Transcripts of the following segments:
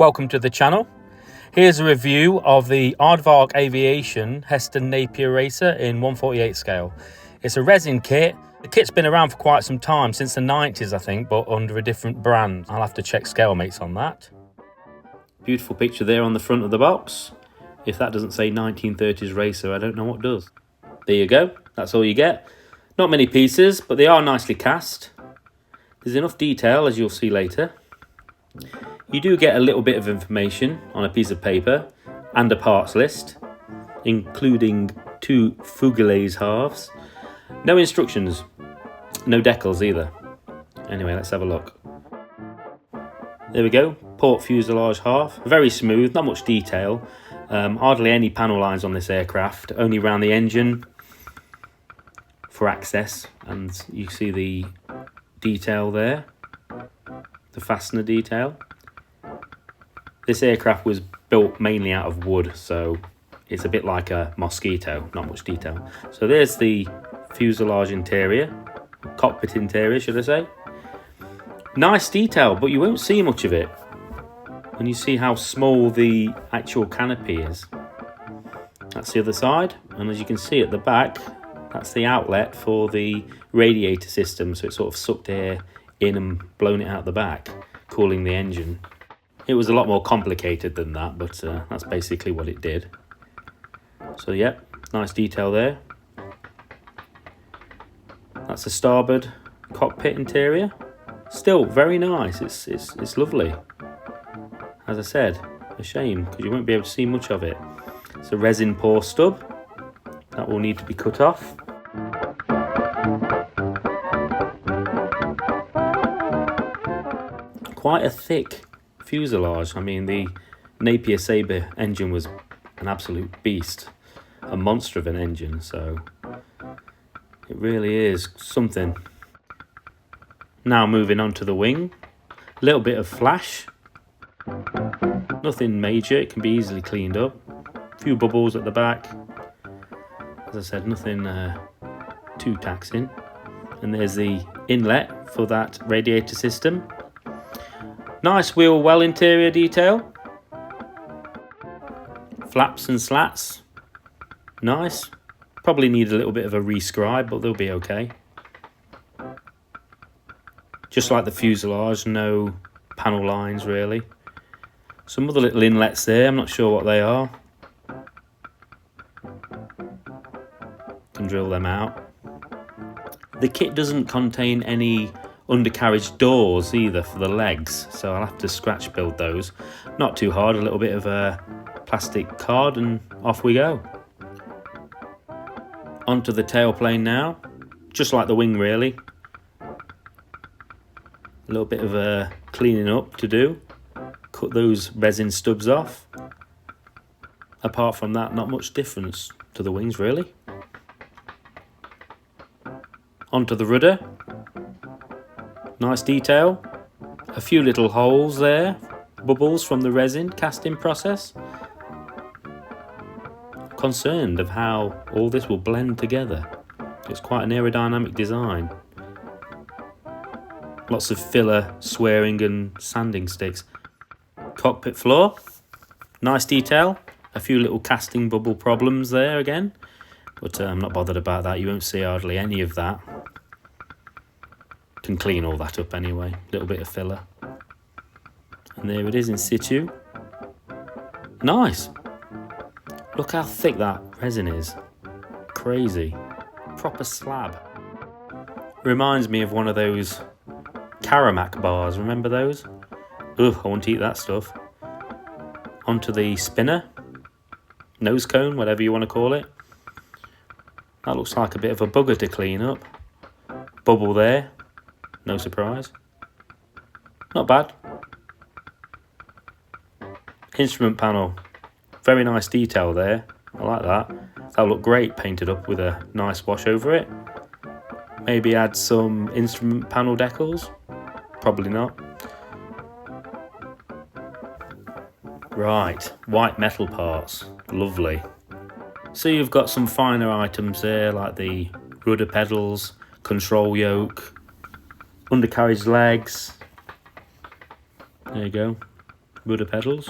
Welcome to the channel. Here's a review of the Aardvark Aviation Heston Napier Racer in 1/48 scale. It's a resin kit. The kit's been around for quite some time, since the 90s I think, but under a different brand. I'll have to check scale mates on that. Beautiful picture there on the front of the box. If that doesn't say 1930s racer, I don't know what does. There you go, that's all you get. Not many pieces, but they are nicely cast. There's enough detail, as you'll see later. You do get a little bit of information on a piece of paper and a parts list, including 2 Fugalaise halves. No instructions, no decals either. Anyway, let's have a look. There we go, port fuselage half, very smooth, not much detail. Hardly any panel lines on this aircraft, only around the engine for access, and you see the detail there, the fastener detail. This aircraft was built mainly out of wood, so it's a bit like a Mosquito, not much detail. So there's the fuselage interior, cockpit interior should I say. Nice detail, but you won't see much of it when you see how small the actual canopy is. That's the other side, and as you can see at the back, that's the outlet for the radiator system, so it sort of sucked air in and blown it out the back, cooling the engine. It was a lot more complicated than that, but that's basically what it did. So yeah, nice detail there. That's the starboard cockpit interior. Still very nice, it's lovely. As I said, a shame because you won't be able to see much of it. It's a resin pour stub that will need to be cut off. Quite a thick fuselage. I mean, the Napier Sabre engine was an absolute beast, a monster of an engine, so it really is something. Now moving on to the wing, a little bit of flash, nothing major, it can be easily cleaned up. A few bubbles at the back, as I said, nothing too taxing. And there's the inlet for that radiator system. Nice wheel well interior detail. Flaps and slats. Nice. Probably need a little bit of a rescribe, but they'll be okay. Just like the fuselage, no panel lines really. Some other little inlets there, I'm not sure what they are. Can drill them out. The kit doesn't contain any undercarriage doors either for the legs, so I'll have to scratch build those. Not too hard, a little bit of a plastic card and off we go. Onto the tailplane now, just like the wing really. A little bit of a cleaning up to do. Cut those resin stubs off. Apart from that, not much difference to the wings really. Onto the rudder. Nice detail, a few little holes there, bubbles from the resin casting process. Concerned of how all this will blend together. It's quite an aerodynamic design. Lots of filler, swearing and sanding sticks. Cockpit floor, nice detail, a few little casting bubble problems there again, but I'm not bothered about that, you won't see hardly any of that. Can clean all that up anyway, a little bit of filler. And there it is in situ. Nice. Look how thick that resin is. Crazy. Proper slab. Reminds me of one of those Karamak bars, remember those? Ugh, I want to eat that stuff. Onto the spinner. Nose cone, whatever you want to call it. That looks like a bit of a bugger to clean up. Bubble there. No surprise. Not bad. Instrument panel. Very nice detail there. I like that. That'll look great painted up with a nice wash over it. Maybe add some instrument panel decals. Probably not. Right, white metal parts. Lovely. So you've got some finer items there like the rudder pedals, control yoke, undercarriage legs. There you go. rudder pedals,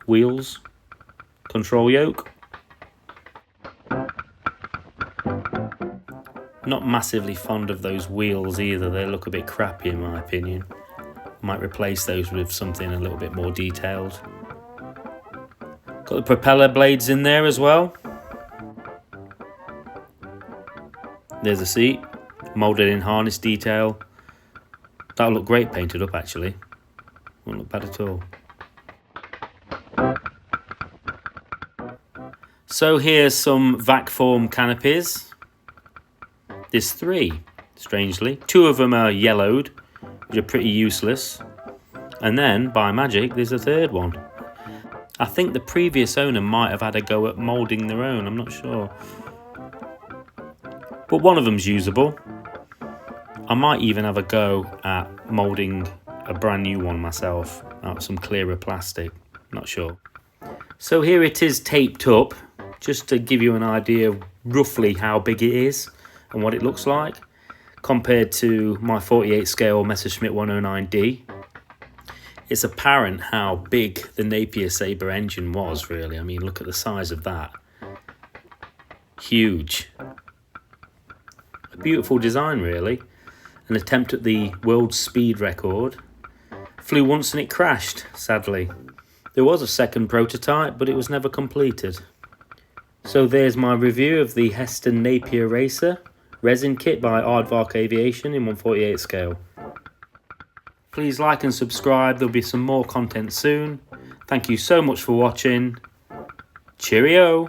wheels, control yoke. Not massively fond of those wheels either, they look a bit crappy in my opinion. Might replace those with something a little bit more detailed. Got the propeller blades in there as well. There's the seat, moulded in harness detail. That'll look great painted up actually. Won't look bad at all. So here's some vac form canopies. There's 3, strangely. 2 of them are yellowed, which are pretty useless. And then, by magic, there's a 3rd one. I think the previous owner might have had a go at moulding their own, I'm not sure. But one of them's usable. I might even have a go at moulding a brand new one myself out of some clearer plastic, not sure. So here it is taped up, just to give you an idea of roughly how big it is and what it looks like compared to my 48 scale Messerschmitt 109D. It's apparent how big the Napier Sabre engine was really. I mean, look at the size of that. Huge. A beautiful design really. An attempt at the world speed record. Flew once and it crashed, sadly. There was a second prototype, but it was never completed. So there's my review of the Heston Napier Racer resin kit by Aardvark Aviation in 1/48 scale. Please like and subscribe, there'll be some more content soon. Thank you so much for watching. Cheerio!